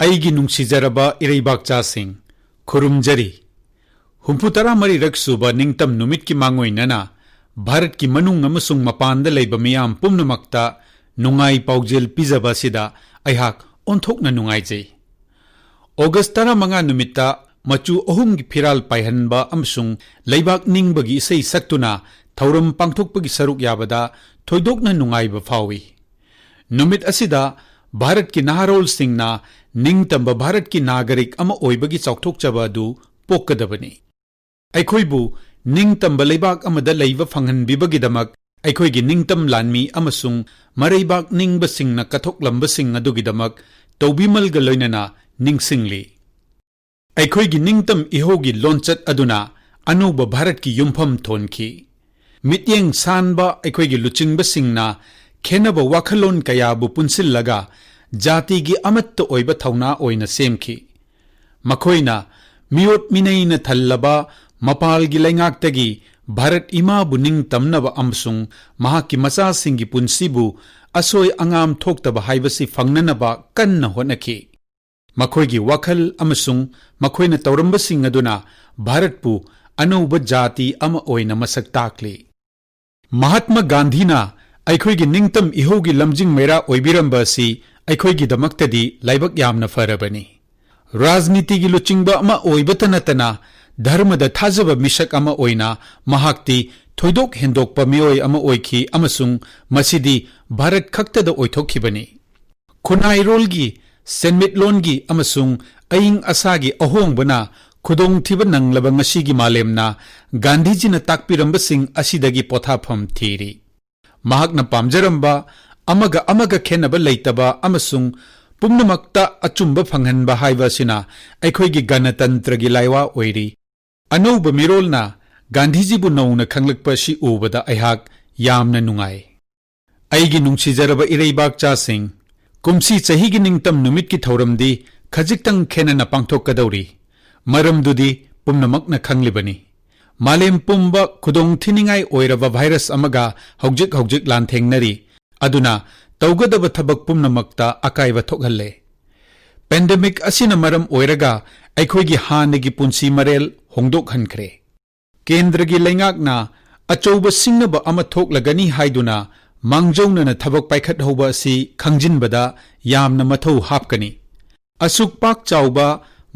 ꯑꯩꯒꯤ ꯅꯨꯡꯁꯤꯖꯔꯕ ꯏꯔꯩꯕꯥꯛꯆꯥꯁꯤꯡ ꯈꯨꯔꯨꯝꯖꯔꯤ ꯍꯨꯝꯐꯨꯇꯔꯥ ꯃꯔꯤꯔꯛ ꯁꯨꯕ ꯅꯤꯡꯇꯝ ꯅꯨꯃꯤꯠꯀꯤ ꯃꯥꯡꯑꯣꯏꯅꯅ ꯚꯥꯔꯠꯀꯤ ꯃꯅꯨꯡ ꯑꯃꯁꯨꯡ ꯃꯄꯥꯟꯗ ꯂꯩꯕ ꯃꯤꯌꯥꯝ ꯄꯨꯝꯅꯃꯛꯇ ꯅꯨꯡꯉꯥꯏ ꯄꯥꯎꯖꯦꯜ ꯄꯤꯖꯕ ꯑꯁꯤꯗ ꯑꯩꯍꯥꯛ ꯑꯣꯟꯊꯣꯛꯅ ꯅꯨꯡꯉꯥꯏꯖꯩ ꯑꯣꯒꯁต์ 15 ꯅꯨꯃꯤꯠꯇ ꯃꯆꯨ ꯑꯍꯨꯝꯒꯤ ꯐꯤꯔꯥꯜ ꯄꯥꯏꯍꯟꯕ ꯑꯃꯁꯨꯡ ꯂꯩꯕꯥꯛ ꯅꯤꯡꯕꯒꯤ ꯏꯁꯩ ꯁꯛꯇꯨꯅ ꯊꯧꯔꯝ ꯄꯥꯡꯊꯣꯛꯄꯒꯤ ꯁꯔꯨꯛ ꯌꯥꯕꯗ ꯊꯣꯏꯗꯣꯛꯅ ꯅꯨꯡꯉꯥꯏꯕ ꯐꯥꯎꯏ ꯅꯨꯃꯤꯠ ꯑꯁꯤꯗ ꯚꯥꯔꯠꯀꯤ ꯅꯍꯥꯔꯣꯜꯁꯤꯡꯅ ꯅꯤꯡꯇꯝꯕ ꯚꯥꯔꯠꯀꯤ ꯅꯥꯒꯔꯤꯛ ꯑꯃ ꯑꯣꯏꯕꯒꯤ ꯆꯥꯎꯊꯣꯛꯆꯕ ꯑꯗꯨ ꯄꯣꯛꯀꯗꯕꯅꯤ ꯑꯩꯈꯣꯏꯕꯨ ꯅꯤꯡꯇꯝꯕ ꯂꯩꯕꯥꯛ ꯑꯃꯗ ꯂꯩꯕ ꯐꯪꯍꯟꯕꯤꯕꯒꯤꯗꯃꯛ ꯑꯩꯈꯣꯏꯒꯤ ꯅꯤꯡꯇꯝ ꯂꯥꯟꯃꯤ ꯑꯃꯁꯨꯡ ꯃꯔꯩꯕꯥꯛ ꯅꯤꯡꯕꯁꯤꯡꯅ ꯀꯠꯊꯣꯛꯂꯝꯕꯁꯤꯡ ꯑꯗꯨꯒꯤꯗꯃꯛ ꯇꯧꯕꯤꯃꯜꯒ ꯂꯣꯏꯅꯅ ꯅꯤꯡꯁꯤꯡꯂꯤ ꯑꯩꯈꯣꯏꯒꯤ ꯅꯤꯡꯇꯝ ꯏꯍꯧꯒꯤ ꯂꯣꯟꯆꯠ ꯑꯗꯨꯅ ꯑꯅꯧꯕ ꯚꯥꯔꯠꯀꯤ ꯌꯨꯝꯐꯝ ꯊꯣꯟꯈꯤ ꯃꯤꯠꯌꯦꯡ ꯁꯥꯟꯕ ꯑꯩꯈꯣꯏꯒꯤ ꯂꯨꯆꯤꯡꯕꯁꯤꯡꯅ ꯈꯦꯟꯅꯕ ꯋꯥꯈꯜꯂꯣꯟ ꯀꯌꯥꯕꯨ ꯄꯨꯟꯁꯤꯜꯂꯒ ꯖꯥꯇꯤꯒꯤ ꯑꯃꯠꯇ ꯑꯣꯏꯕ ꯊꯧꯅꯥ ꯑꯣꯏꯅ ꯁꯦꯝꯈꯤ ꯃꯈꯣꯏꯅ ꯃꯤꯑꯣꯠ ꯃꯤꯅꯩꯅ ꯊꯜꯂꯕ ꯃꯄꯥꯜꯒꯤ ꯂꯩꯉꯥꯛꯇꯒꯤ ꯚꯥꯔꯠ ꯏꯃꯥꯕꯨ ꯅꯤꯡꯇꯝꯅꯕ ꯑꯃꯁꯨꯡ ꯃꯍꯥꯛꯀꯤ ꯃꯆꯥꯁꯤꯡꯒꯤ ꯄꯨꯟꯁꯤꯕꯨ ꯑꯁꯣꯏ ꯑꯉꯥꯝ ꯊꯣꯛꯇꯕ ꯍꯥꯏꯕꯁꯤ ꯐꯪꯅꯅꯕ ꯀꯟꯅ ꯍꯣꯠꯅꯈꯤ ꯃꯈꯣꯏꯒꯤ ꯋꯥꯈꯜ ꯑꯃꯁꯨꯡ ꯃꯈꯣꯏꯅ ꯇꯧꯔꯝꯕꯁꯤꯡ ꯑꯗꯨꯅ ꯚꯥꯔꯠꯄꯨ ꯑꯅꯧꯕ ꯖꯥꯇꯤ ꯑꯃ ꯑꯣꯏꯅ ꯃꯁꯛ ꯇꯥꯛꯂꯤ ꯃꯍꯥꯠꯃ ꯒꯥꯟꯙꯤꯅ ꯑꯩꯈꯣꯏꯒꯤ ꯅꯤꯡꯇꯝ ꯏꯍꯧꯒꯤ ꯂꯝꯖꯤꯡ ꯃꯩꯔꯥ ꯑꯣꯏꯕꯤꯔꯝꯕ ꯑꯁꯤ ꯑꯩꯈꯣꯏꯒꯤꯗꯃꯛꯇꯗꯤ ꯂꯥꯏꯕꯛ ꯌꯥꯝꯅ ꯐꯔꯕꯅꯤ ꯔꯥꯖꯅꯤꯇꯤꯒꯤ ꯂꯨꯆꯤꯡꯕ ꯑꯃ ꯑꯣꯏꯕꯇ ꯅꯠꯇꯅ ꯙꯔꯃꯗ ꯊꯥꯖꯕ ꯃꯤꯁꯛ ꯑꯃ ꯑꯣꯏꯅ ꯃꯍꯥꯛꯇꯤ ꯊꯣꯏꯗꯣꯛ ꯍꯦꯟꯗꯣꯛꯄ ꯃꯤꯑꯣꯏ ꯑꯃ ꯑꯣꯏꯈꯤ ꯑꯃꯁꯨꯡ ꯃꯁꯤꯗꯤ ꯚꯥꯔꯠ ꯈꯛꯇꯗ ꯑꯣꯏꯊꯣꯛꯈꯤꯕꯅꯤ ꯈꯨꯟꯅꯥꯏꯔꯣꯜꯒꯤ ꯁꯦꯟꯃꯤꯠꯂꯣꯟꯒꯤ ꯑꯃꯁꯨꯡ ꯑꯏꯪ ꯑꯁꯥꯒꯤ ꯑꯍꯣꯡꯕꯅ ꯈꯨꯗꯣꯡꯊꯤꯕ ꯅꯪꯂꯕ ꯉꯁꯤꯒꯤ ꯃꯥꯂꯦꯝꯅ ꯒꯥꯟꯙꯤꯖꯤꯅ ꯇꯥꯛꯄꯤꯔꯝꯕꯁꯤꯡ ꯑꯁꯤꯗꯒꯤ ꯄꯣꯊꯥꯐꯝ ꯊꯤꯔꯤ ꯃꯍꯥꯛꯅ ꯄꯥꯝꯖꯔꯝꯕ ꯑꯃꯒ ꯑꯃꯒ ꯈꯦꯟꯅꯕ ꯂꯩꯇꯕ ꯑꯃꯁꯨꯡ ꯄꯨꯝꯅꯃꯛꯇ ꯑꯆꯨꯝꯕ ꯐꯪꯍꯟꯕ ꯍꯥꯏꯕ ꯑꯁꯤꯅ ꯑꯩꯈꯣꯏꯒꯤ ꯒꯅꯇꯟꯇ꯭ꯔꯒꯤ ꯂꯥꯏꯋꯥ ꯑꯣꯏꯔꯤ ꯑꯅꯧꯕ ꯃꯤꯔꯣꯜꯅ ꯒꯥꯟꯙꯤꯖꯤꯕꯨ ꯅꯧꯅ ꯈꯪꯂꯛꯄ ꯑꯁꯤ ꯎꯕꯗ ꯑꯩꯍꯥꯛ ꯌꯥꯝꯅ ꯅꯨꯡꯉꯥꯏ ꯑꯩꯒꯤ ꯅꯨꯡꯁꯤꯖꯔꯕ ꯏꯔꯩꯕꯥꯛꯆꯥꯁꯤꯡ ꯀꯨꯝꯁꯤ ꯆꯍꯤꯒꯤ ꯅꯤꯡꯇꯝ ꯅꯨꯃꯤꯠꯀꯤ ꯊꯧꯔꯝꯗꯤ ꯈꯖꯤꯛꯇꯪ ꯈꯦꯟꯅꯅ ꯄꯥꯡꯊꯣꯛꯀꯗꯧꯔꯤ ꯃꯔꯝꯗꯨꯗꯤ ꯄꯨꯝꯅꯃꯛꯅ ꯈꯪꯂꯤꯕꯅꯤ ꯃꯥꯂꯦꯝ ꯄꯨꯝꯕ ꯈꯨꯗꯣꯡꯊꯤꯅꯤꯡꯉꯥꯏ ꯑꯣꯏꯔꯕ ꯚꯥꯏꯔꯁ ꯑꯃꯒ ꯍꯧꯖꯤꯛ ꯂꯥꯟꯊꯦꯡꯅꯔꯤ ꯑꯗꯨꯅ ꯇꯧꯒꯗꯕ ꯊꯕꯛ ꯄꯨꯝꯅꯃꯛꯇ ꯑꯀꯥꯏꯕ ꯊꯣꯛꯍꯜꯂꯦ ꯄꯦꯟꯗꯦꯃꯤꯛ ꯑꯁꯤꯅ ꯃꯔꯝ ꯑꯣꯏꯔꯒ ꯑꯩꯈꯣꯏꯒꯤ ꯍꯥꯟꯅꯒꯤ ꯄꯨꯟꯁꯤ ꯃꯔꯦꯜ ꯍꯣꯡꯗꯣꯛꯍꯟꯈ꯭ರೆ ꯀꯦꯟꯗ꯭ꯔꯒꯤ ꯂꯩꯉꯥꯛꯅ ꯑꯆꯧꯕ ꯁꯤꯡꯅꯕ ꯑꯃ ꯊꯣꯛꯂꯒꯅꯤ ꯍꯥꯏꯗꯨꯅ ꯃꯥꯡꯖꯧꯅꯅ ꯊꯕꯛ ꯄꯥꯏꯈꯠꯍꯧꯕ ꯑꯁꯤ ꯈꯪꯖꯤꯟꯕꯗ ꯌꯥꯝꯅ ꯃꯊꯧ ꯍꯥꯞꯀꯅꯤ ꯑꯁꯨꯛ ꯄꯥꯛ ꯆꯥꯎꯕ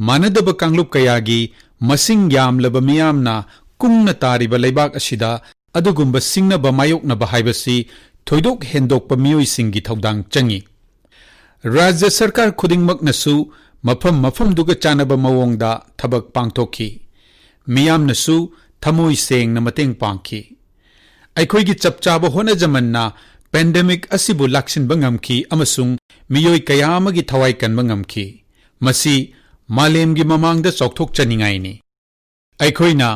ꯃꯥꯟꯅꯗꯕ ꯀꯥꯡꯂꯨꯞ ꯀꯌꯥꯒꯤ ꯃꯁꯤꯡ ꯌꯥꯝꯂꯕ ꯃꯤꯌꯥꯝꯅ ꯀꯨꯡꯅ ꯇꯥꯔꯤꯕ ꯂꯩꯕꯥꯛ ꯑꯁꯤꯗ ꯑꯗꯨꯒꯨꯝꯕ ꯁꯤꯡꯅꯕ ꯃꯥꯌꯣꯛꯅꯕ ꯍꯥꯏꯕꯁꯤ ꯊꯣꯏꯗꯣꯛ ꯍꯦꯟꯗꯣꯛꯄ ꯃꯤꯑꯣꯏꯁꯤꯡꯒꯤ ꯊꯧꯗꯥꯡ ꯆꯪꯏ ꯔꯥꯖ꯭ꯌ ꯁꯔꯀꯥꯔ ꯈꯨꯗꯤꯡꯃꯛꯅꯁꯨ ꯃꯐꯝ ꯃꯐꯝꯗꯨꯒ ꯆꯥꯟꯅꯕ ꯃꯑꯣꯡꯗ ꯊꯕꯛ ꯄꯥꯡꯊꯣꯛꯈꯤ ꯃꯤꯌꯥꯝꯅꯁꯨ ꯊꯃꯣꯏ ꯁꯦꯡꯅ ꯃꯇꯦꯡ ꯄꯥꯡꯈꯤ ꯑꯩꯈꯣꯏꯒꯤ ꯆꯞ ꯆꯥꯕ ꯍꯣꯠꯅꯖꯃꯟꯅ ꯄꯦꯟꯗꯦꯃꯤꯛ ꯑꯁꯤꯕꯨ ꯂꯥꯛꯁꯤꯟꯕ ꯉꯝꯈꯤ ꯑꯃꯁꯨꯡ ꯃꯤꯑꯣꯏ ꯀꯌꯥ ꯑꯃꯒꯤ ꯊꯋꯥꯏ ꯀꯟꯕ ꯉꯝꯈꯤ ꯃꯁꯤ ꯃꯥꯂꯦꯝꯒꯤ ꯃꯃꯥꯡꯗ ꯆꯥꯎꯊꯣꯛꯆꯅꯤꯡꯉꯥꯏꯅꯤ ꯑꯩꯈꯣꯏꯅ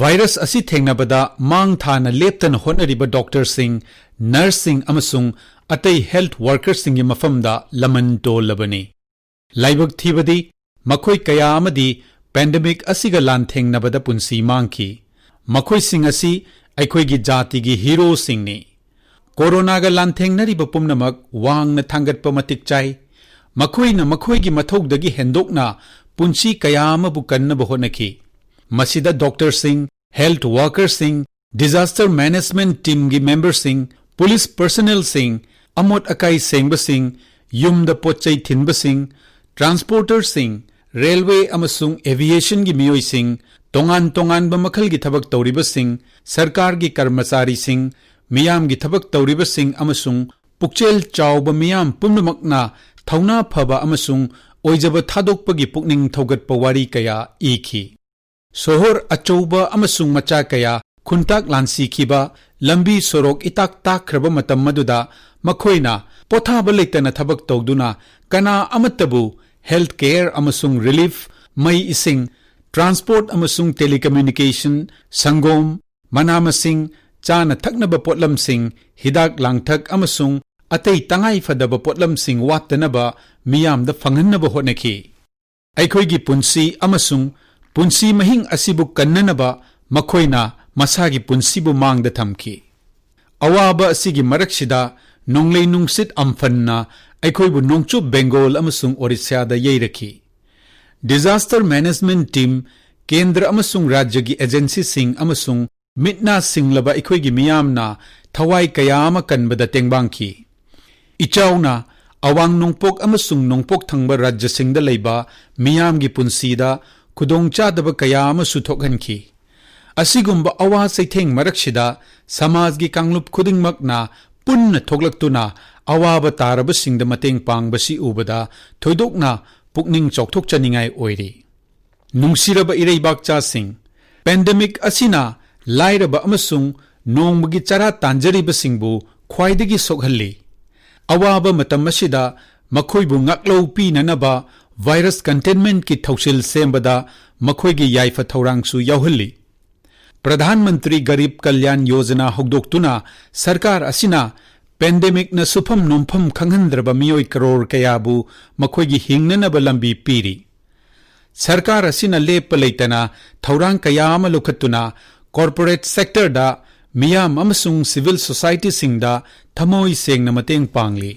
ꯚꯥꯏꯔꯁ ꯑꯁꯤ ꯊꯦꯡꯅꯕꯗ ꯃꯥꯡ ꯊꯥꯅ ꯂꯦꯞꯇꯅ ꯍꯣꯠꯅꯔꯤꯕ ꯗꯣꯛꯇꯔꯁꯤꯡ ꯅꯔꯁꯁꯤꯡ ꯑꯃꯁꯨꯡ ꯑꯇꯩ ꯍꯦꯜꯊ ꯋꯥꯔꯀꯔꯁꯤꯡꯒꯤ ꯃꯐꯝꯗ ꯂꯃꯟ ꯇꯣꯜꯂꯕꯅꯤ ꯂꯥꯏꯕꯛ ꯊꯤꯕꯗꯤ ꯃꯈꯣꯏ ꯀꯌా ꯑꯃꯗꯤ ꯄꯦꯟꯗꯦꯃꯤꯛ ꯑꯁꯤꯒ ꯂꯥꯟꯊꯦꯡꯅꯕꯗ ꯄꯨꯟꯁꯤ ꯃꯥꯡꯈꯤ ꯃꯈꯣꯏꯁꯤꯡ ꯑꯁꯤ ꯑꯩꯈꯣꯏꯒꯤ ꯖꯥꯇꯤꯒꯤ ꯍꯤꯔꯣꯁꯤꯡꯅꯤ ꯀꯣꯔꯣꯅꯥꯒ ꯂꯥꯟꯊꯦꯡꯅꯔꯤꯕ ꯄꯨꯝꯅꯃꯛ ꯋꯥꯡꯅ ꯊꯥꯡꯒꯠꯄ ꯃꯇꯤꯛ ꯆꯥꯏ ꯃꯈꯣꯏꯅ ꯃꯈꯣꯏꯒꯤ ꯃꯊꯧꯗꯒꯤ ꯍꯦꯟꯗꯣꯛꯅ ꯄꯨꯟꯁꯤ ꯀꯌꯥ ꯑꯃꯕꯨ ꯀꯟꯅꯕ ꯍꯣꯠꯅꯈꯤ ꯃꯁꯤꯗ ꯗꯣꯛꯇꯔꯁꯤꯡ ꯍꯦꯜꯊ ꯋꯥꯔꯀꯔꯁꯤꯡ ꯗꯤꯖꯥꯁꯇꯔ ꯃꯦꯅꯦꯖꯃꯦꯟꯠ ꯇꯤꯝꯒꯤ ꯃꯦꯝꯕꯔꯁꯤꯡ ꯄꯨꯂꯤꯁ ꯄꯔꯁꯣꯅꯦꯜꯁꯤꯡ ꯑꯃꯣꯠ ꯑꯀꯥꯏ ꯁꯦꯡꯕꯁꯤꯡ ꯌꯨꯝꯗ ꯄꯣꯠꯆꯩ ꯊꯤꯟꯕꯁꯤꯡ ꯇ꯭ꯔꯥꯟꯁꯄꯣꯔꯇꯔꯁꯤꯡ ꯔꯦꯜꯋꯦ ꯑꯃꯁꯨꯡ ꯑꯦꯚꯤꯌꯦꯁꯟꯒꯤ ꯃꯤꯑꯣꯏꯁꯤꯡ ꯇꯣꯉꯥꯟ ꯇꯣꯉꯥꯟꯕ ꯃꯈꯜꯒꯤ ꯊꯕꯛ ꯇꯧꯔꯤꯕꯁꯤꯡ ꯁꯔꯀꯥꯔꯒꯤ ꯀꯔꯃꯆꯥꯔꯤꯁꯤꯡ ꯃꯤꯌꯥꯝꯒꯤ ꯊꯕꯛ ꯇꯧꯔꯤꯕꯁꯤꯡ ꯑꯃꯁꯨꯡ ꯄꯨꯛꯆꯦꯜ ꯆꯥꯎꯕ ꯃꯤꯌꯥꯝ ꯄꯨꯝꯅꯃꯛꯅ ꯊꯧꯅꯥ ꯐꯕ ꯑꯃꯁꯨꯡ ꯑꯣꯏꯖꯕ ꯊꯥꯗꯣꯛꯄꯒꯤ ꯄꯨꯛꯅꯤꯡ ꯊꯧꯒꯠꯄ ꯋꯥꯔꯤ ꯀꯌꯥ ꯏꯈꯤ ꯁꯣꯍꯣꯔ ꯑꯆꯧꯕ ꯑꯃꯁꯨꯡ ꯃꯆꯥ ꯀꯌꯥ ꯈꯨꯟꯇꯥꯛ ꯂꯥꯟꯁꯤꯈꯤꯕ ꯂꯝꯕꯤ ꯁꯣꯔꯣꯛ ꯏꯇꯥꯛ ꯇꯥꯛꯈ꯭ꯔꯕ ꯃꯇꯝ ꯑꯗꯨꯗ ꯃꯈꯣꯏꯅ ꯄꯣꯊꯥꯕ ꯂꯩꯇꯅ ꯊꯕꯛ ꯇꯧꯗꯨꯅ ꯀꯅꯥ ꯑꯃꯠꯇꯕꯨ ꯍꯦꯜꯊ ꯀꯦꯌꯔ ꯑꯃꯁꯨꯡ ꯔꯤꯂꯤꯐ ꯃꯩ ꯏꯁꯤꯡ ꯇ꯭ꯔꯥꯟꯁꯄꯣꯔꯠ ꯑꯃꯁꯨꯡ ꯇꯦꯂꯤꯀꯝꯃ꯭ꯌꯨꯅꯤꯀꯦꯁꯟ ꯁꯪꯒꯣꯝ ꯃꯅꯥ ꯃꯁꯤꯡ ꯆꯥꯅ ꯊꯛꯅꯕ ꯄꯣꯠꯂꯝꯁꯤꯡ ꯍꯤꯗꯥꯛ ꯂꯥꯡꯊꯛ ꯑꯃꯁꯨꯡ ꯑꯇꯩ ꯇꯉꯥꯏꯐꯗꯕ ꯄꯣꯠꯂꯝꯁꯤꯡ ꯋꯥꯠꯇꯅꯕ ꯃꯤꯌꯥꯝꯗ ꯐꯪꯍꯟꯅꯕ ꯍꯣꯠꯅꯈꯤ ꯑꯩꯈꯣꯏꯒꯤ ꯄꯨꯟꯁꯤ ꯑꯃꯁꯨꯡ ꯄꯨꯟꯁꯤ ꯃꯍꯤꯡ ꯑꯁꯤꯕꯨ ꯀꯟꯅꯅꯕ ꯃꯈꯣꯏꯅ ꯃꯁꯥꯒꯤ ꯄꯨꯟꯁꯤꯕꯨ ꯃꯥꯡꯗ ꯊꯝꯈꯤ ꯑꯋꯥꯕ ꯑꯁꯤꯒꯤ ꯃꯔꯛꯁꯤꯗ ꯅꯣꯡꯂꯩ ꯅꯨꯡꯁꯤꯠ ꯑꯝꯐꯟꯅ ꯑꯩꯈꯣꯏꯕꯨ ꯅꯣꯡꯆꯨꯞ ꯕꯦꯡꯒꯣꯜ ꯑꯃꯁꯨꯡ ꯑꯣꯔꯤꯁꯥꯗ ꯌꯩꯔꯛꯈꯤ꯫ ꯗꯤꯖꯥꯁꯇꯔ ꯃꯦꯅꯦꯖꯃꯦꯟꯠ ꯇꯤꯝ, ꯀꯦꯟꯗ꯭ꯔ ꯑꯃꯁꯨꯡ ꯔꯥꯖ꯭ꯌꯒꯤ ꯑꯦꯖꯦꯟꯁꯤꯁꯤꯡ ꯑꯃꯁꯨꯡ ꯃꯤꯠꯅ ꯁꯤꯡꯂꯕ ꯑꯩꯈꯣꯏꯒꯤ ꯃꯤꯌꯥꯝꯅ ꯊꯋꯥꯏ ꯀꯌꯥ ꯑꯃ ꯀꯟꯕꯗ ꯇꯦꯡꯕꯥꯡꯈꯤ꯫ ꯏꯆꯥꯎꯅ ꯑꯋꯥꯡ ꯅꯣꯡꯄꯣꯛ ꯑꯃꯁꯨꯡ ꯅꯣꯡꯄꯣꯛ ꯊꯪꯕ ꯔꯥꯖ꯭ꯌꯁꯤꯡꯗ ꯂꯩꯕ ꯃꯤꯌꯥꯝꯒꯤ ꯄꯨꯟꯁꯤꯗ ꯈꯨꯗꯣꯡꯆꯥꯗꯕ ꯀꯌꯥ ꯑꯃꯁꯨ ꯊꯣꯛꯍꯟꯈꯤ꯫ ꯑꯁꯤꯒꯨꯝꯕ ꯑꯋꯥ ꯆꯩꯊꯦꯡ ꯃꯔꯛꯁꯤꯗ ꯁꯃꯥꯖꯒꯤ ꯀꯥꯡꯂꯨꯞ ꯈꯨꯗꯤꯡꯃꯛꯅ ꯄꯨꯟꯅ ꯊꯣꯛꯂꯛꯇꯨꯅ ꯑꯋꯥꯕ ꯇꯥꯔꯕꯁꯤꯡꯗ ꯃꯇꯦꯡ ꯄꯥꯡꯕꯁꯤ ꯎꯕꯗ ꯊꯣꯏꯗꯣꯛꯅ ꯄꯨꯛꯅꯤꯡ ꯆꯥꯎꯊꯣꯛꯆꯅꯤꯡꯉꯥꯏ ꯑꯣꯏꯔꯤ꯫ ꯅꯨꯡꯁꯤꯔꯕ ꯏꯔꯩꯕꯥꯛꯆꯥꯁꯤꯡ, ꯄꯦꯟꯗꯦꯃꯤꯛ ꯑꯁꯤꯅ ꯂꯥꯏꯔꯕ ꯑꯃꯁꯨꯡ ꯅꯣꯡꯃꯒꯤ ꯆꯔꯥ ꯇꯥꯟꯖꯔꯤꯕꯁꯤꯡꯕꯨ ꯈ꯭ꯋꯥꯏꯗꯒꯤ ꯁꯣꯛꯍꯜꯂꯤ꯫ ꯑꯋꯥꯕ ꯃꯇꯝ ꯑꯁꯤꯗ ꯃꯈꯣꯏꯕꯨ ꯉꯥꯛꯂꯧ ꯄꯤꯅꯅꯕ ꯚꯥꯏꯔꯁ ꯀꯟꯇꯦꯟꯃꯦꯟꯠꯀꯤ ꯊꯧꯁꯤꯜ ꯁꯦꯝꯕꯗ ꯃꯈꯣꯏꯒꯤ ꯌꯥꯏꯐ ꯊꯧꯔꯥꯡꯁꯨ ꯌꯥꯎꯍꯜꯂꯤ꯫ ꯄ꯭ꯔꯙꯥꯟ ꯃꯟꯇ꯭ꯔꯤ ꯒꯔꯤꯕ ꯀꯜꯌꯥꯟ ꯌꯣꯖꯅꯥ ꯍꯧꯗꯣꯛꯇꯨꯅ ꯁꯔꯀꯥꯔ ꯑꯁꯤꯅ ꯄꯦꯟꯗꯦꯃꯤꯛꯅ ꯁꯨꯐꯝ ꯅꯣꯝꯐꯝ ꯈꯪꯍꯟꯗ꯭ꯔꯕ ꯃꯤꯑꯣꯏ ꯀꯔꯣꯔ ꯀꯌꯥꯕꯨ ꯃꯈꯣꯏꯒꯤ ꯍꯤꯡꯅꯅꯕ ꯂꯝꯕꯤ ꯄꯤꯔꯤ꯫ ꯁꯔꯀꯥꯔ ꯑꯁꯤꯅ ꯂꯦꯞꯄ ꯂꯩꯇꯅ ꯊꯧꯔꯥꯡ ꯀꯌꯥ ꯑꯃ ꯂꯧꯈꯠꯇꯨꯅ ꯀꯣꯔꯄꯣꯔꯦꯠ ꯁꯦꯛꯇꯔꯗ ꯃꯤꯌꯥꯝ ꯑꯃꯁꯨꯡ ꯁꯤꯚꯤꯜ ꯁꯣꯁꯥꯏꯇꯤꯁꯤꯡꯗ ꯊꯃꯣꯏ ꯁꯦꯡꯅ ꯃꯇꯦꯡ ꯄꯥꯡꯂꯤ꯫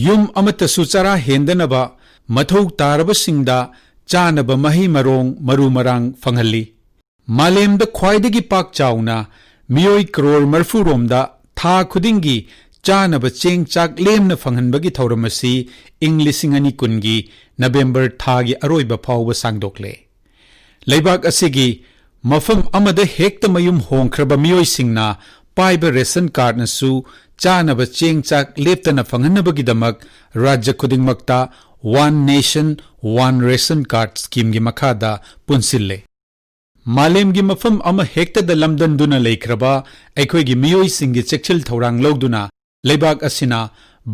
ꯌꯨꯝ ꯑꯃꯠꯇꯁꯨ ꯆꯔꯥ ꯍꯦꯟꯗꯅꯕ ꯃꯊꯧ ꯇꯥꯔꯕꯁꯤꯡꯗ ꯆꯥꯅꯕ ꯃꯍꯩ ꯃꯔꯣꯡ ꯃꯔꯨ ꯃꯔꯥꯡ ꯐꯪꯍꯜꯂꯤ꯫ ꯃꯥꯂꯦꯝꯗ ꯈ꯭ꯋꯥꯏꯗꯒꯤ ꯄꯥꯛ ꯆꯥꯎꯅ ꯃꯤꯑꯣꯏ ꯀꯔꯣꯔ 40 ꯔꯣꯝꯗ ꯊꯥ ꯈꯨꯗꯤꯡꯒꯤ ꯆꯥꯅꯕ ꯆꯦꯡ ꯆꯥꯛ ꯂꯦꯝꯅ ꯐꯪꯍꯟꯕꯒꯤ ꯊꯧꯔꯝ ꯑꯁꯤ ꯏꯪ 2020ꯒꯤ ꯅꯕꯦꯝꯕꯔ ꯊꯥꯒꯤ ꯑꯔꯣꯏꯕ ꯐꯥꯎꯕ ꯁꯥꯡꯗꯣꯛꯂꯦ꯫ ꯂꯩꯕꯥꯛ ꯑꯁꯤꯒꯤ ꯃꯐꯝ ꯑꯃꯗ ꯍꯦꯛꯇ ꯃꯌꯨꯝ ꯍꯣꯡꯈ꯭ꯔꯕ ꯃꯤꯑꯣꯏꯁꯤꯡꯅ ꯄꯥꯏꯕ ꯔꯦꯁꯟ ꯀꯥꯔꯗꯅꯁꯨ ꯆꯥꯅꯕ ꯆꯦꯡ ꯆꯥꯛ ꯂꯦꯞꯇꯅ ꯐꯪꯍꯟꯅꯕꯒꯤꯗꯃꯛ ꯔꯥꯖ꯭ꯌ ꯈꯨꯗꯤꯡꯃꯛꯇ one nation one ration card ꯁ꯭ꯀꯤꯝꯒꯤ ꯃꯈꯥꯗ ꯄꯨꯟꯁꯤꯜꯂꯦ꯫ ꯃꯥꯂꯦꯝꯒꯤ ꯃꯐꯝ ꯑꯃ ꯍꯦꯛꯇꯗ ꯂꯝꯗꯝꯗꯨꯅ ꯂꯩꯈ꯭ꯔꯕ ꯑꯩꯈꯣꯏꯒꯤ ꯃꯤꯑꯣꯏꯁꯤꯡꯒꯤ ꯆꯦꯛꯁꯤꯜ ꯊꯧꯔꯥꯡ ꯂꯧꯗꯨꯅ ꯂꯩꯕꯥꯛ ꯑꯁꯤꯅ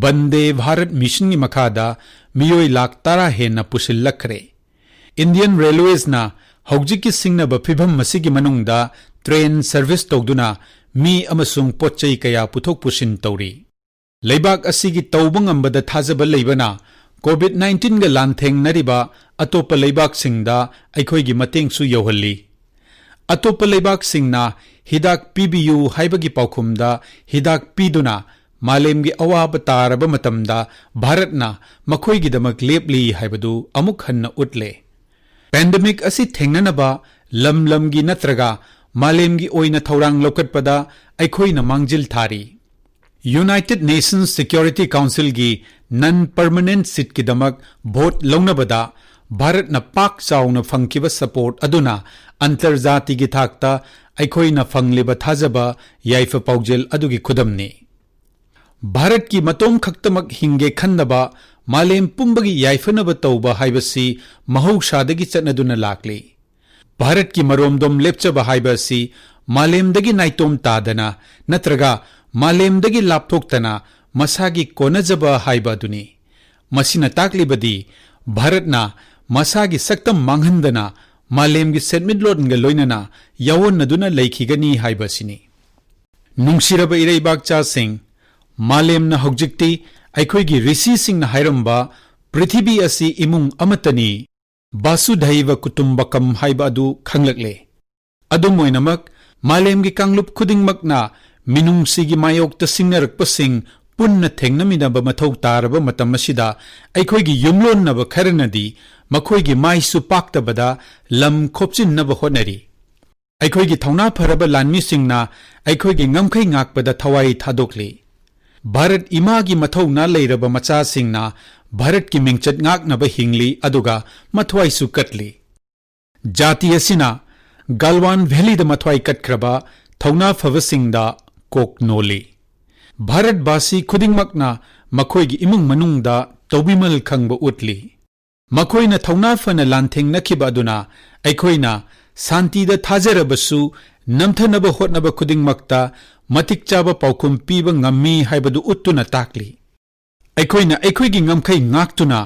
ꯕꯟꯗꯦ ꯚꯥꯔꯠ ꯃꯤꯁꯟꯒꯤ ꯃꯈꯥꯗ ꯃꯤꯑꯣꯏ ꯂꯥꯈ 10 ꯍꯦꯟꯅ ꯄꯨꯁꯤꯜꯂꯛꯈ꯭ꯔꯦ꯫ ꯏꯟꯗꯤꯌꯟ ꯔꯦꯜꯋꯦꯖꯅ ꯍꯧꯖꯤꯛꯀꯤ ꯁꯤꯡꯅꯕ ꯐꯤꯚꯝ ꯑꯁꯤꯒꯤ ꯃꯅꯨꯡꯗ ꯇ꯭ꯔꯦꯟ ꯁꯔꯚꯤꯁ ꯇꯧꯗꯨꯅ ꯃꯤ ꯑꯃꯁꯨꯡ ꯄꯣꯠꯆꯩ ꯀꯌꯥ ꯄꯨꯊꯣꯛ ꯄꯨꯁꯤꯟ ꯇꯧꯔꯤ꯫ ꯂꯩꯕꯥꯛ ꯑꯁꯤꯒꯤ ꯇꯧꯕ ꯉꯝꯕꯗ ꯊꯥꯖꯕ ꯂꯩꯕꯅ ꯀꯣꯚꯤꯗ-19ꯒ ꯂꯥꯟꯊꯦꯡꯅꯔꯤꯕ ꯑꯇꯣꯞꯄ ꯂꯩꯕꯥꯛꯁꯤꯡꯗ ꯑꯩꯈꯣꯏꯒꯤ ꯃꯇꯦꯡꯁꯨ ꯌꯧꯍꯜꯂꯤ꯫ ꯑꯇꯣꯞꯄ ꯂꯩꯕꯥꯛꯁꯤꯡꯅ ꯍꯤꯗꯥꯛ ꯄꯤꯕꯤꯌꯨ ꯍꯥꯏꯕꯒꯤ ꯄꯥꯎꯈꯨꯝꯗ ꯍꯤꯗꯥꯛ ꯄꯤꯗꯨꯅ ꯃꯥꯂꯦꯝꯒꯤ ꯑꯋꯥꯕ ꯇꯥꯔꯕ ꯃꯇꯝꯗ ꯚꯥꯔꯠꯅ ꯃꯈꯣꯏꯒꯤꯗꯃꯛ ꯂꯦꯞꯂꯤ ꯍꯥꯏꯕꯗꯨ ꯑꯃꯨꯛ ꯍꯟꯅ ꯎꯠꯂꯦ꯫ ꯄꯦꯟꯗꯦꯃꯤꯛ ꯑꯁꯤ ꯊꯦꯡꯅꯅꯕ ꯂꯝ ꯂꯝꯒꯤ ꯅꯠꯇ꯭ꯔꯒ ꯃꯥꯂꯦꯝꯒꯤ ꯑꯣꯏꯅ ꯊꯧꯔꯥꯡ ꯂꯧꯈꯠꯄꯗ ꯑꯩꯈꯣꯏꯅ ꯃꯥꯡꯖꯤꯜ ꯊꯥꯔꯤ꯫ ꯌꯨꯅꯥꯏꯇꯦꯗ ꯅꯦꯁꯟꯁ ꯁꯦꯀ꯭ꯌꯨꯔꯤꯇꯤ ꯀꯥꯎꯟꯁꯤꯜꯒꯤ ꯅꯟ ꯄꯔꯃꯅꯦꯟꯠ ꯁꯤꯠꯀꯤꯗꯃꯛ ꯚꯣꯠ ꯂꯧꯅꯕꯗ ꯚꯥꯔꯠꯅ ꯄꯥꯛ ꯆꯥꯎꯅ ꯐꯪꯈꯤꯕ ꯁꯄꯣꯔꯠ ꯑꯗꯨꯅ ꯑꯟꯇꯔꯖꯥꯇꯤꯒꯤ ꯊꯥꯛꯇ ꯑꯩꯈꯣꯏꯅ ꯐꯪꯂꯤꯕ ꯊꯥꯖꯕ ꯌꯥꯏꯐ ꯄꯥꯎꯖꯦꯜ ꯑꯗꯨꯒꯤ ꯈꯨꯗꯝꯅꯤ꯫ ꯚꯥꯔꯠꯀꯤ ꯃꯇꯣꯝ ꯈꯛꯇꯃꯛ ꯍꯤꯡꯒꯦ ꯈꯟꯗꯕ ꯃꯥꯂꯦꯝ ꯄꯨꯝꯕꯒꯤ ꯌꯥꯏꯐꯅꯕ ꯇꯧꯕ ꯍꯥꯏꯕꯁꯤ ꯃꯍꯧꯁꯥꯗꯒꯤ ꯆꯠꯅꯗꯨꯅ ꯂꯥꯛꯂꯤ꯫ ꯚꯥꯔꯠꯀꯤ ꯃꯔꯣꯝꯗꯣꯝ ꯂꯦꯞꯆꯕ ꯍꯥꯏꯕ ꯑꯁꯤ ꯃꯥꯂꯦꯝꯗꯒꯤ ꯅꯥꯏꯇꯣꯝ ꯇꯥꯗꯅ ꯅꯠꯇ꯭ꯔꯒ ꯃꯥꯂꯦꯝꯗꯒꯤ ꯂꯥꯞꯊꯣꯛꯇꯅ ꯃꯁꯥꯒꯤ ꯀꯣꯟꯅꯖꯕ ꯍꯥꯏꯕ ꯑꯗꯨꯅꯤ꯫ ꯃꯁꯤꯅ ꯇꯥꯛꯂꯤꯕꯗꯤ ꯚꯥꯔꯠꯅ ꯃꯁꯥꯒꯤ ꯁꯛꯇꯝ ꯃꯥꯡꯍꯟꯗꯅ ꯃꯥꯂꯦꯝꯒꯤ ꯁꯦꯟꯃꯤꯠꯂꯣꯟꯒ ꯂꯣꯏꯅꯅ ꯌꯥꯑꯣꯟꯅꯗꯨꯅ ꯂꯩꯈꯤꯒꯅꯤ ꯍꯥꯏꯕ ꯑꯁꯤꯅꯤ꯫ ꯅꯨꯡꯁꯤꯔꯕ ꯏꯔꯩꯕꯥꯛꯆꯥꯁꯤꯡ, ꯃꯥꯂꯦꯝꯅ ꯍꯧꯖꯤꯛꯇꯤ ꯑꯩꯈꯣꯏꯒꯤ ꯔꯤꯁꯤꯁꯤꯡꯅ ꯍꯥꯏꯔꯝꯕ ꯄ꯭ꯔꯤꯊꯤꯕꯤ ꯑꯁꯤ ꯏꯃꯨꯡ ꯑꯃꯠꯇꯅꯤ, ꯚꯥꯁꯨꯙꯩꯚ ꯀꯨꯇꯨꯝꯕꯀꯝ ꯍꯥꯏꯕ ꯑꯗꯨ ꯈꯪꯂꯛꯂꯦ꯫ ꯑꯗꯨꯝ ꯑꯣꯏꯅꯃꯛ ꯃꯥꯂꯦꯝꯒꯤ ꯀꯥꯡꯂꯨꯞ ꯈꯨꯗꯤꯡꯃꯛꯅ ಮಿನುಂಸಿಗೆ ಮಾಯೋಕ್ತ ಸಿಂಗರಕ್ಪಸಿಂಗ್ ಪುನ್ನ ಥೆಂಗ್ನಮಿನಬ ಮಥೌ ತಾರಬ ಮತಂ ಅಸಿದ ಐಖೋಯ್ಗಿ ಯುಮ್ಲೋನ್ನಬ ಖರನದಿ ಮಖೋಯ್ಗಿ ಮಾಯಿಸು ಪಾಕ್ತಬದ ಲಂ ಖೋಪ್ಚಿನ್ನಬ ಹೊನರಿ ಐಖೋಯ್ಗಿ ಥೌನಾ ಫರಬ ಲಾನ್ಮಿಸಿಂಗ್ನ ಐಖೋಯ್ಗಿ ngамಖೈ ngakಪದ ಥವಾಯಿ ಥಾದೋಕ್ಲಿ ಭಾರತ್ ಇಮಾಗಿ ಮಥೌನಾ ಲೈರಬ ಮಚಾಸಿಂಗ್ನ ಭಾರತ್ಕಿ ಮಿಂಗ್ಚತ್ ngakನಬ ಹಿಂಗ್ಲಿ ಅದುಗ ಮಥವಾಯಿಸು ಕಟ್ಲಿ ಜಾತಿ ಅಸಿನ ಗಾಲ್ವಾನ್ ವ್ಯಾಲಿದ ಮಥವಾಯಿ ಕಟ್ಕ್ರಬ ಥೌನಾ ಫವಸಿಂಗ್ದ कोक नोली भारत बासी खुदिंगमकना मखोइगी इमुंग मनुंगदा तौबिमल खंगब उतली मखोइना थौना फन लांथेंगनखिबा अदुना अखोइना शांतिदा थाजरबसु नमथनब होटनब खुदिंगमकता मतिक चाबा पाउखुम पीबा ngамmi हाइबदु उत्तुना ताकली अखोइना अखोइगी ngамखै ngakतुना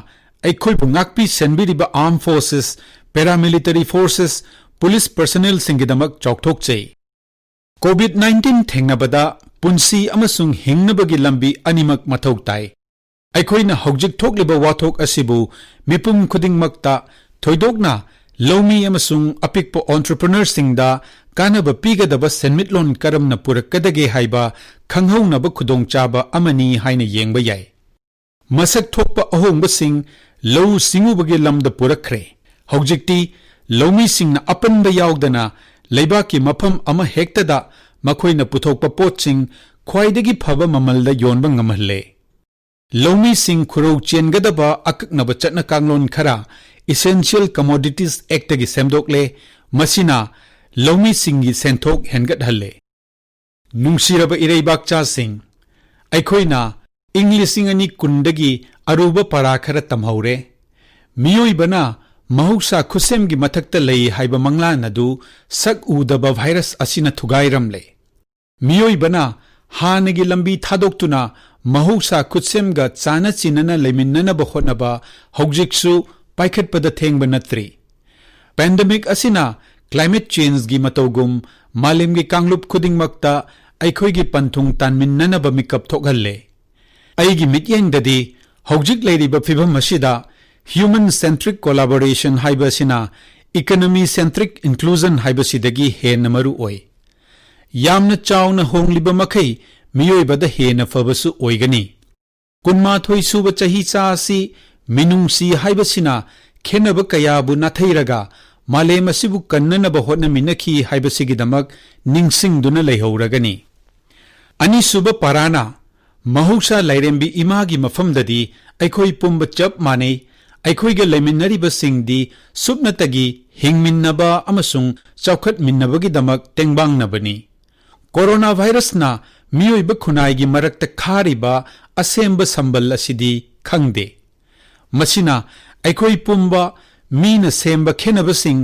अखोइबु ngakपि सेनबिरिबा arm forces paramilitary forces police personnel सिंगिदमक चौकथोकचै कोविड-19 थेंगनबदा पुंसी अमसुंग हिंगनबगी लंबी अनिमक मथौ ताई अखोइना हौजिक थोकलिबा वाथोक असिबु मिपुम खुदिंगमकता थोइदोकना लौमी अमसुंग अपिकपो एंटरप्रेन्योर सिंगदा कानब पीगदब सेनमिटलोन करमना पुरकदगे हाइबा खंगहौनब खुदोंचाबा अमनी हाइना येंगबा याय Masak thokpa ahongbasing lau singubagi lamda purakre. Haujikti laumi singna apanba yaugdana leibaki mafam ama hektada makoina puthokpa potsing khwaidagi phaba mamalda yonba ngamhalle. Laumi sing khurau chengadaba akaknaba chatna kanglon khara Essential Commodities Act gi semdokle masina laumi singi senthok hengat halle. Nungsiraba ireibakcha sing aikhoina Inglising ani kundagi aruba para khara tamhaure. Miyoibana mahuksa khusem gi mathakta lei haiba mangla nadu sak udaba virus asina thugairamle. Miyoibana hanagi lambi thadoktuna mahuksa khusem ga chana chinana leiminana ba hotnaba haujiksu paikhatpada thengba natri. Pandemic asina climate change gi matogum malim gi kanglup khudingmakta aikhoi gi panthung tanminnana ba mikap thokhalle. Aigi mityeng dadi haujik leiriba fibam asida human centric collaboration haibasina economy centric inclusion haibasidagi hena maru oi. Yamna chawna hongliba makai miyoibada hena fabasu oigani. Kunmathoi suba chahi cha asi minungsi haibasina khenaba kayabu nathairaga malem asibu kannanaba hotnaminakhi haibasigidamak ningsingduna leihauragani. Ani suba parana Mahuksa lairembi imagi mafamdadi aikhoi pumba chap manei aikhoiga leiminariba singdi supnatagi hingminnaba amasung chaukhat minnabagi damak tengbang coronavirus na miyoiba khunai gi marakta khariba asemba sambal asidi khangde. Masina aikhoi pumba mina semba khenaba sing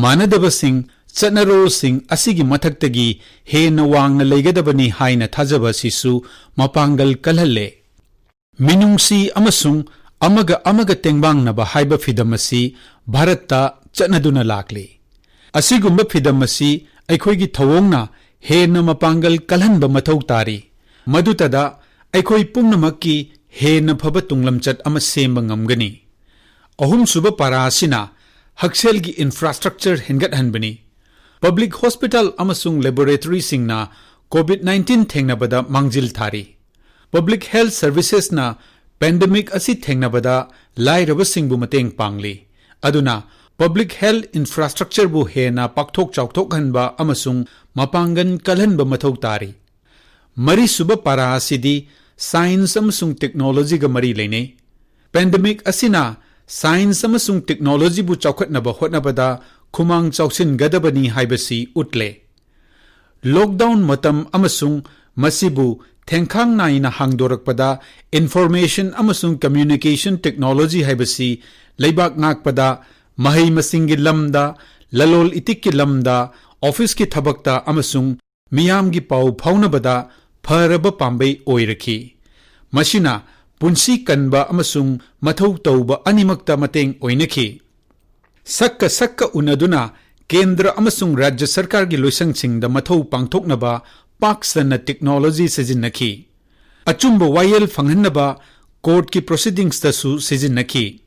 manadaba sing Chanaro sing asigi mathaktagi hena wangna leigadabani haina thajaba sisu mapangal kalhalle. Minungsi amasung amaga tengbangnaba haiba fidamasi Bharatta chanaduna lakli. Asigumba fidamasi aikhoigi thawongna hena mapangal kalhanba mathau tari. Madutada aikhoi pumnamakki hena phaba tunglamchat ama semba ngamgani. Ahum suba parasina hakselgi infrastructure hengat hanbani. Public hospital amasung laboratory singna COVID-19 thengnabada mangjil thari. Public health services na pandemic asi thengnabada lairaba singbu mateng pangli. Aduna public health infrastructure bu hena pakthok chauthok hanba amasung mapangan kalhanba mathau tari. Mari suba para asidi science amasung technology ga mari leine. Pandemic asina science amasung technology bu chaukhatnaba hotnabada Kumang chausin gadabani haibasi utle. Lockdown matam amasung masibu thengkhang naina hangdorakpada information amasung communication technology haibasi leibak ngakpada mahai masingi lamda lalol itikki lamda office ki thabakta amasung miyam gi pau phaunabada pharaba pambai oirakhi. Masina punsi kanba amasung mathau tauba animakta mateng oinakhi. Sakka unaduna Kendra amasung Rajya Sarkar gi loisang singda mathau pangthoknaba paksana technology sijinnakhi. Achumba wayel fanghannaba court ki proceedings dasu sijinnakhi.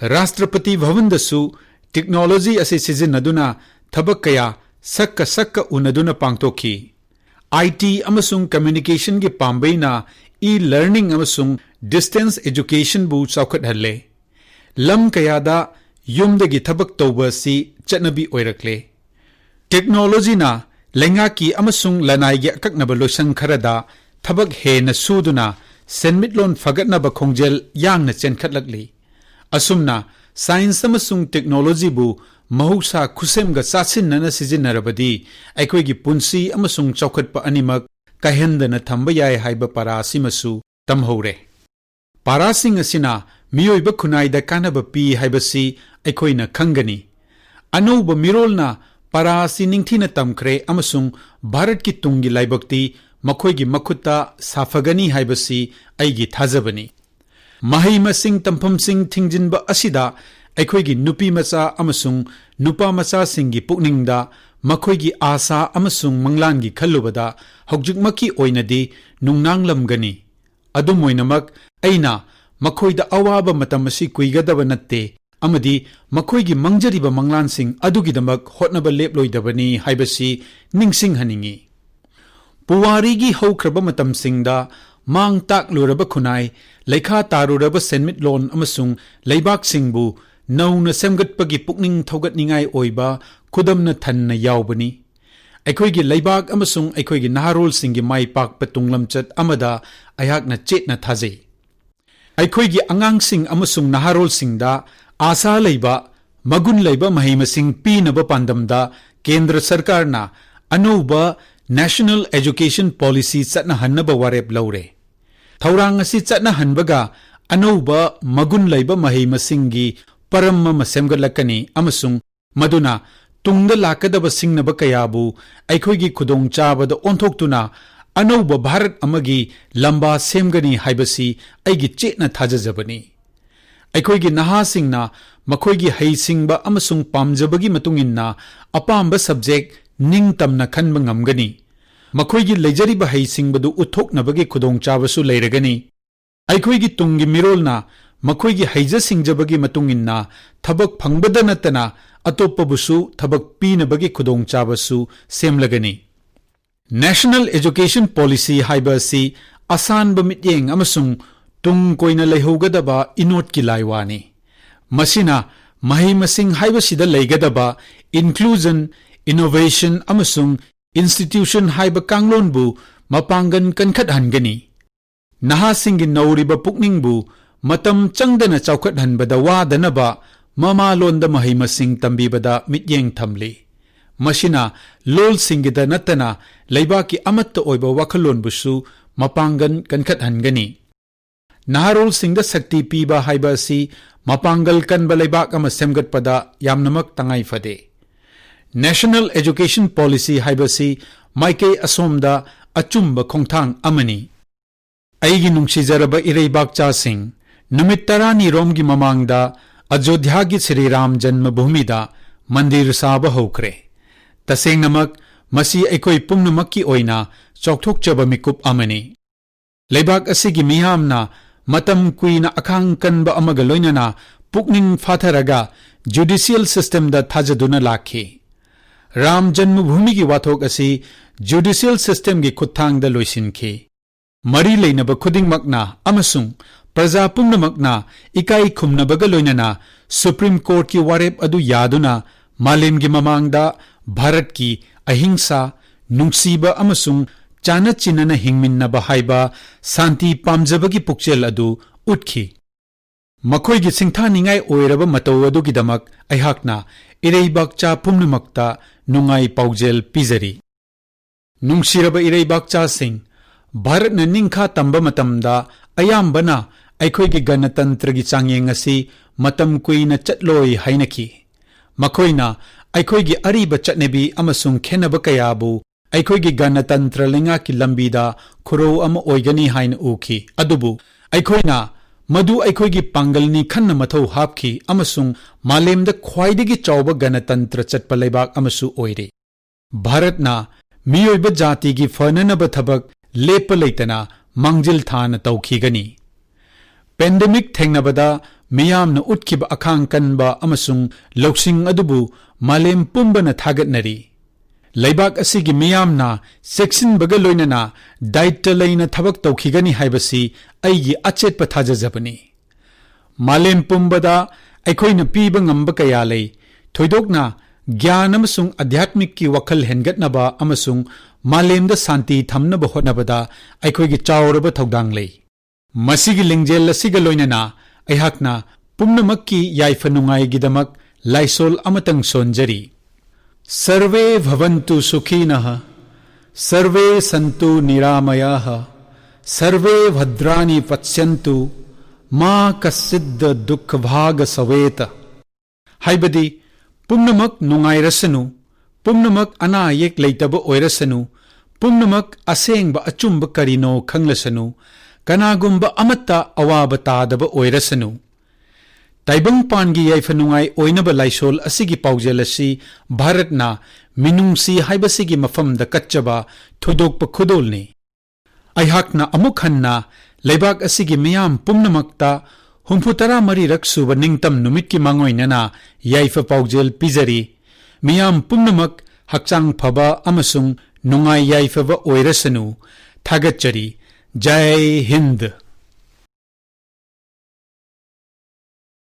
Rashtrapati Bhavan dasu technology ase sijinnaduna thabak kaya sakka unaduna pangthokhi. IT amasung communication gi pambaina e-learning amasung distance education bu chaukhat halle. Lam kayada yumdagi thabak tawba si chatnabi oirakle. Technology na lengaki amasung lanai gi akaknaba loisang kharada thabak hena suduna senmitlon fagatnaba khongjel yangna chenkhatlakli. Asumna science amasung technology bu mahuksa khusemga chachinnana sijinarabadi aikhoigi punsi amasung chaukhatpa animak kahendana thamba yai haiba parasimasu tamhore. Parasing asina miyoiba khunaida kanaba pi haibasi aikhoina khangani. Anouba mirolna parasi ningthina tamkhre amasung Bharat ki tungi laibakti makhoigi makhutta safagani haibasi aigi thajabani. Mahai masing tampham sing thingjinba asida aikhoigi nupi macha amasung nupa macha singi pukningda makhoigi asa amasung manglangi khallubada haujikmaki oinadi nungnanglamgani. Adumoinamak aina makhoida awaba matamasi kuigadaba natte amadi makhoigi mangjariba manglansing adugidamak hotnaba leploidabani haibasi ningsing haningi. Puwarigi haukraba matamsingda mang tak luraba khunai leikha taruraba senmitlon amasung leibaksingbu nauna semgatpagi pukning thogatningai oiba khudamna thanna yaubani ꯑꯩꯈꯣꯏꯒꯤ ꯂꯩꯕꯥꯛ ꯑꯃꯁꯨꯡ ꯑꯩꯈꯣꯏꯒꯤ ꯅꯍꯥꯔꯣꯜꯁꯤꯡꯒꯤ ꯃꯥꯏ ꯄꯥꯛꯄ ꯇꯨꯡꯂꯝꯆꯠ ꯑꯃꯗ ꯑꯩꯍꯥꯛꯅ ꯆꯦꯠꯅ ꯊꯥꯖꯩ ꯑꯩꯈꯣꯏꯒꯤ ꯑꯉꯥꯡꯁꯤꯡ ꯑꯃꯁꯨꯡ ꯅꯍꯥꯔꯣꯜꯁꯤꯡꯗ ꯑꯥꯁꯥ ꯂꯩꯕ ꯃꯒꯨꯟ ꯂꯩꯕ ꯃꯍꯩ ꯃꯁꯤꯡ ꯄꯤꯅꯕ ꯄꯥꯟꯗꯝꯗ ꯀꯦꯟꯗ꯭ꯔ ꯁꯔꯀꯥꯔꯅ ꯑꯅꯧꯕ ꯅꯦꯁꯅꯦꯜ ꯑꯦꯖꯨꯀꯦꯁꯟ ꯄꯣꯂꯤꯁꯤ ꯆꯠꯅꯍꯟꯅꯕ ꯋꯥꯔꯦꯞ ꯂꯧꯔꯦ ꯊꯧꯔꯥꯡ ꯑꯁꯤ ꯆꯠꯅꯍꯟꯕꯒ ꯑꯅꯧꯕ ꯃꯒꯨꯟ ꯂꯩꯕ ꯃꯍꯩ ꯃꯁꯤꯡꯒꯤ ꯄꯔꯝ ꯑꯃ ꯁꯦꯝꯒꯠꯂꯛꯀꯅꯤ ꯑꯃꯁꯨꯡ ꯃꯗꯨꯅ ꯇꯨꯡꯗ ꯂꯥꯛꯀꯗꯕ ꯁꯤꯡꯅꯕ ꯀꯌꯥꯕꯨ ꯑꯩꯈꯣꯏꯒꯤ ꯈꯨꯗꯣꯡꯆꯥꯕꯗ ꯑꯣꯟꯊꯣꯛꯇꯨꯅ ꯑꯅꯧꯕ ꯚꯥꯔꯠ ꯑꯃꯒꯤ ꯂꯝꯕꯥ ꯁꯦꯝꯒꯅꯤ ꯍꯥꯏꯕꯁꯤ ꯑꯩꯒꯤ ꯆꯦꯠꯅ ꯊꯥꯖꯖꯕꯅꯤ ꯑꯩꯈꯣꯏꯒꯤ ꯅꯍꯥꯁꯤꯡꯅ ꯃꯈꯣꯏꯒꯤ ꯍꯩꯁꯤꯡꯕ ꯑꯃꯁꯨꯡ ꯄꯥꯝꯖꯕꯒꯤ ꯃꯇꯨꯡꯏꯟꯅ ꯑꯄꯥꯝꯕ ꯁꯕꯖꯦꯛ ꯅꯤꯡꯇꯝꯅ ꯈꯟꯕ ꯉꯝꯒꯅꯤ ꯃꯈꯣꯏꯒꯤ ꯂꯩꯖꯔꯤꯕ ꯍꯩꯁꯤꯡꯕꯗꯨ ꯎꯠꯊꯣꯛꯅꯕꯒꯤ ꯈꯨꯗꯣꯡꯆꯥꯕꯁꯨ ꯂꯩꯔꯒꯅꯤ ꯑꯩꯈꯣꯏꯒꯤ ꯇꯨꯡꯒꯤ ꯃꯤꯔꯣꯜꯅ ꯃꯈꯣꯏꯒꯤ ꯍꯩꯖ ꯁꯤꯡꯖꯕꯒꯤ ꯃꯇꯨꯡꯏꯟꯅ ꯊꯕꯛ ꯐꯪꯕꯗ ꯅꯠꯇꯅ ꯑꯇꯣꯞꯄꯕꯨꯁꯨ ꯊꯕꯛ ꯄꯤꯅꯕꯒꯤ ꯈꯨꯗꯣꯡꯆꯥꯕꯁꯨ ꯁꯦꯝꯂꯒꯅꯤ ꯅꯦꯁꯅꯦꯜ ꯑꯦꯖꯨꯀꯦꯁꯟ ꯄꯣꯂꯤꯁꯤ ꯍꯥꯏꯕ ꯑꯁꯤ ꯑꯁꯥꯟꯕ ꯃꯤꯠꯌꯦꯡ ꯑꯃꯁꯨꯡ ꯇꯨꯡ ꯀꯣꯏꯅ ꯂꯩꯍꯧꯒꯗꯕ ꯏꯅꯣꯠꯀꯤ ꯂꯥꯏꯋꯥꯅꯤ ꯃꯁꯤꯅ ꯃꯍꯩ ꯃꯁꯤꯡ ꯍꯥꯏꯕꯁꯤꯗ ꯂꯩꯒꯗꯕ ꯏꯟꯀ꯭ꯂꯨꯖꯟ ꯏꯅꯣꯚꯦꯁꯟ ꯑꯃꯁꯨꯡ ꯏꯟꯁꯇꯤꯇ꯭ꯌꯨꯁꯟ ꯍꯥꯏꯕ ꯀꯥꯡꯂꯣꯟꯕꯨ ꯃꯄꯥꯡꯒꯜ ꯀꯟꯈꯠꯍꯟꯒꯅꯤ ꯅꯍꯥꯁꯤꯡꯒꯤ ꯅꯧꯔꯤꯕ ꯄꯨꯛꯅꯤꯡꯕꯨ ꯃꯇꯝ ꯆꯪꯗꯅ ꯆꯥꯎꯈꯠꯍꯟꯕꯗ ꯋꯥꯗꯅꯕ ꯃꯃꯥꯂꯣꯟꯗ ꯃꯍꯩ ꯃꯁꯤꯡ ꯇꯝꯕꯤꯕꯗ ꯃꯤꯠꯌꯦꯡ ꯊꯝꯂꯤ ꯃꯁꯤꯅ ꯂꯣꯜꯁꯤꯡꯒꯤꯗ ꯅꯠꯇꯅ ꯂꯩꯕꯥꯛꯀꯤ ꯑꯃꯠꯇ ꯑꯣꯏꯕ ꯋꯥꯈꯜꯂꯣꯟꯕꯨꯁꯨ ꯃꯄꯥꯡꯒꯜ ꯀꯟꯈꯠꯍꯟꯒꯅꯤ ꯅꯍꯥꯔꯣꯜꯁꯤꯡꯗ ꯁꯛꯇꯤ ꯄꯤꯕ ꯍꯥꯏꯕ ꯑꯁꯤ ꯃꯄꯥꯡꯒꯜ ꯀꯟꯕ ꯂꯩꯕꯥꯛ ꯑꯃ ꯁꯦꯝꯒꯠꯄꯗ ꯌꯥꯝꯅꯃꯛ ꯇꯉꯥꯏꯐꯗꯦ ꯅꯦꯁꯅꯦꯜ ꯑꯦꯖꯨꯀꯦꯁꯟ ꯄꯣꯂꯤꯁꯤ ꯍꯥꯏꯕꯁꯤ ꯃꯥꯏꯀꯩ ꯑꯁꯣꯝꯗ ꯑꯆꯨꯝꯕ ꯈꯣꯡꯊꯥꯡ ꯑꯃꯅꯤ ꯑꯩꯒꯤ ꯅꯨꯡꯁꯤꯖꯔꯕ ꯏꯔꯩꯕꯥꯛꯆꯥꯁꯤꯡ ꯅꯨꯃꯤꯠ 10ꯅꯤꯔꯣꯝꯒꯤ ꯃꯃꯥꯡꯗ ꯑꯌꯣꯙ꯭ꯌꯥꯒꯤ ꯁ꯭ꯔꯤ ꯔꯥꯝ ꯖꯟꯃꯚꯨꯃꯤꯗ ꯃꯟꯗꯤꯔ ꯁꯥꯕ ꯍꯧꯈ꯭ꯔꯦ ꯇꯁꯦꯡꯅꯃꯛ ꯃꯁꯤ ꯑꯩꯈꯣꯏ ꯄꯨꯝꯅꯃꯛꯀꯤ ꯑꯣꯏꯅ ꯆꯥꯎꯊꯣꯛꯆꯕ ꯃꯤꯀꯨꯞ ꯑꯃꯅꯤ ꯂꯩꯕꯥꯛ ꯑꯁꯤꯒꯤ ꯃꯤꯌꯥꯝꯅ ꯃꯇꯝ ꯀꯨꯏꯅ ꯑꯈꯥꯡ ꯀꯟꯕ ꯑꯃꯒ ꯂꯣꯏꯅꯅ ꯄꯨꯛꯅꯤꯡ ꯐꯥꯊꯔꯒ ꯖꯨꯗꯤꯁꯤꯌꯦꯜ ꯁꯤꯁꯇꯦꯝꯗ ꯊꯥꯖꯗꯨꯅ ꯂꯥꯛꯈꯤ ꯔꯥꯝ ꯖꯟꯃꯚꯨꯃꯤꯒꯤ ꯋꯥꯊꯣꯛ ꯑꯁꯤ ꯖꯨꯗꯤꯁꯤꯌꯦꯜ ꯁꯤꯁꯇꯦꯝꯒꯤ ꯈꯨꯠꯊꯥꯡꯗ ꯂꯣꯏꯁꯤꯟꯈꯤ ꯃꯔꯤ ꯂꯩꯅꯕ ꯈꯨꯗꯤꯡꯃꯛꯅ ꯑꯃꯁꯨꯡ ꯄ꯭ꯔꯖꯥ ꯄꯨꯝꯅꯃꯛꯅ ꯏꯀꯥꯏ ꯈꯨꯝꯅꯕꯒ ꯂꯣꯏꯅꯅ ꯁꯨꯄ꯭ꯔꯤꯝ ꯀꯣꯔꯠꯀꯤ ꯋꯥꯔꯦꯞ ꯑꯗꯨ ꯌꯥꯗꯨꯅ ꯃꯥꯂꯦꯝꯒꯤ ꯃꯃꯥꯡꯗ ꯚꯥꯔꯠꯀꯤ ꯑꯍꯤꯡꯁꯥ ꯅꯨꯡꯁꯤꯕ ꯑꯃꯁꯨꯡ ꯆꯥꯅ ꯆꯤꯟꯅꯅ ꯍꯤꯡꯃꯤꯟꯅꯕ ꯍꯥꯏꯕ ꯁꯥꯟꯇꯤ ꯄꯥꯝꯖꯕꯒꯤ ꯄꯨꯛꯆꯦꯜ ꯑꯗꯨ ꯎꯠꯈꯤ ꯃꯈꯣꯏꯒꯤ ꯁꯤꯡꯊꯥꯅꯤꯡꯉꯥꯏ ꯑꯣꯏꯔꯕ ꯃꯇꯧ ꯑꯗꯨꯒꯤꯗꯃꯛ ꯑꯩꯍꯥꯛꯅ ꯏꯔꯩꯕꯥꯛꯆꯥ ꯄꯨꯝꯅꯃꯛꯇ ꯅꯨꯡꯉꯥꯏ ꯄꯥꯎꯖꯦꯜ ꯄꯤꯖꯔꯤ ꯅꯨꯡꯁꯤꯔꯕ ꯏꯔꯩꯕꯥꯛꯆꯥꯁꯤꯡ ꯚꯥꯔꯠꯅ ꯅꯤꯡꯈꯥ ꯇꯝꯕ ꯃꯇꯝꯗ ꯑꯌꯥꯝꯕꯅ ꯑꯩꯈꯣꯏꯒꯤ ꯒꯅꯇꯟꯇ꯭ꯔꯒꯤ ꯆꯥꯡꯌꯦꯡ ꯑꯁꯤ ꯃꯇꯝ ꯀꯨꯏꯅ ꯆꯠꯂꯣꯏ ꯍꯥꯏꯅꯈꯤ ꯃꯈꯣꯏꯅ ꯑꯩꯈꯣꯏꯒꯤ ꯑꯔꯤꯕ ꯆꯠꯅꯕꯤ ꯑꯃꯁꯨꯡ ꯈꯦꯟꯅꯕ ꯀꯌꯥꯕꯨ ꯑꯩꯈꯣꯏꯒꯤ ꯒꯅꯇꯟꯇ꯭ꯔ ꯂꯩꯉꯥꯛꯀꯤ ꯂꯝꯕꯤꯗ ꯈꯨꯔꯧ ꯑꯃ ꯑꯣꯏꯒꯅꯤ ꯍꯥꯏꯅ ꯎꯈꯤ ꯑꯗꯨꯕꯨ ꯑꯩꯈꯣꯏꯅ ꯃꯗꯨ ꯑꯩꯈꯣꯏꯒꯤ ꯄꯥꯡꯒꯜꯅꯤ ꯈꯟꯅ ꯃꯊꯧ ꯍꯥꯞꯈꯤ ꯑꯃꯁꯨꯡ ꯃꯥꯂꯦꯝꯗ ꯈ꯭ꯋꯥꯏꯗꯒꯤ ꯆꯥꯎꯕ ꯒꯅꯇꯟꯇ꯭ꯔ ꯆꯠꯄ ꯂꯩꯕꯥꯛ ꯑꯃꯁꯨ ꯑꯣꯏꯔꯦ ꯚꯥꯔꯠꯅ ꯃꯤꯑꯣꯏꯕ ꯖꯥꯇꯤꯒꯤ ꯐꯅꯅꯕ ꯊꯕꯛ ꯂꯦꯞꯄ ꯂꯩꯇꯅ ꯃꯥꯡꯖꯤꯜ ꯊꯥꯅ ꯇꯧꯈꯤꯒꯅꯤ ꯄꯦꯟꯗꯦꯃꯤꯛ ꯊꯦꯡꯅꯕꯗ ꯃꯤꯌꯥꯝꯅ ꯎꯠꯈꯤꯕ ꯑꯈꯥꯡ ꯀꯟꯕ ꯑꯃꯁꯨꯡ ꯂꯧꯁꯤꯡ ꯑꯗꯨꯕꯨ ꯃꯥꯂꯦꯝ ꯄꯨꯝꯕꯅ ꯊꯥꯒꯠꯅꯔꯤ ꯂꯩꯕꯥꯛ ꯑꯁꯤꯒꯤ ꯃꯤꯌꯥꯝꯅ ꯆꯦꯛꯁꯤꯟꯕꯒ ꯂꯣꯏꯅꯅ ꯗꯥꯏꯇ ꯂꯩꯅ ꯊꯕꯛ ꯇꯧꯈꯤꯒꯅꯤ ꯍꯥꯏꯕꯁꯤ ꯑꯩꯒꯤ ꯑꯆꯦꯠꯄ ꯊꯥꯖꯖꯕꯅꯤ ꯃꯥꯂꯦꯝ ꯄꯨꯝꯕꯗ ꯑꯩꯈꯣꯏꯅ ꯄꯤꯕ ꯉꯝꯕ ꯀꯌꯥ ꯂꯩ ꯊꯣꯏꯗꯣꯛꯅ ꯒ꯭ꯌꯥꯟ ꯑꯃꯁꯨꯡ ꯑꯙ꯭ꯌꯥꯠꯃꯤꯛꯀꯤ ꯋꯥꯈꯜ ꯍꯦꯟꯒꯠꯅꯕ ꯑꯃꯁꯨꯡ ꯃꯥꯂꯦꯝꯗ ꯁꯥꯟꯇꯤ ꯊꯝꯅꯕ ꯍꯣꯠꯅꯕꯗ ꯑꯩꯈꯣꯏꯒꯤ ꯆꯥꯎꯔꯕ ꯊꯧꯗꯥꯡ ꯂꯩ ꯃꯁꯤꯒꯤ ꯂꯤꯡꯖꯦꯜ ꯑꯁꯤꯒ ꯂꯣꯏꯅꯅ ꯑꯩꯍꯥꯛꯅ ꯄꯨꯝꯅꯃꯛꯀꯤ ꯌꯥꯏꯐ ꯅꯨꯡꯉꯥꯏꯒꯤꯗꯃꯛ ꯂꯥꯏꯁꯣꯜ ꯑꯃꯇꯪ ꯁꯣꯟꯖꯔꯤ सर्वे भवन्तु सुखिनः सर्वे सन्तु निरामयाः सर्वे भद्राणि पश्यन्तु मा कश्चिद् दुःखभाग सवेत हाइबदि पुम्नमक नुंगाइरसनु पुम्नमक अना अयेक लेतब ओइरसनु पुम्नमक असेंब अचुंब करिनो खंगलसनु कनागुंब अमत्ता अवाब तादब ओइरसनु ताइबंगपानगी याइफनुंगाई ओइनब लाइसोल असिगी पाउजेल असि भारतना मिनुंगसी हाइबसिगी मफमदा कच्चबा थोदोकप खुदोलनी अइहाकना अमुक हन्ना लेबाक असिगी मियाम पुम्नमक्ता 64 सुब निंगतम नुमितकी मांगोइनना याइफ पाउजेल पिजरी मियाम पुम्नमक हक्चांग फबा अमसुंग नुंगाई याइफबा ओइरसनु थागतचरी जय हिंद।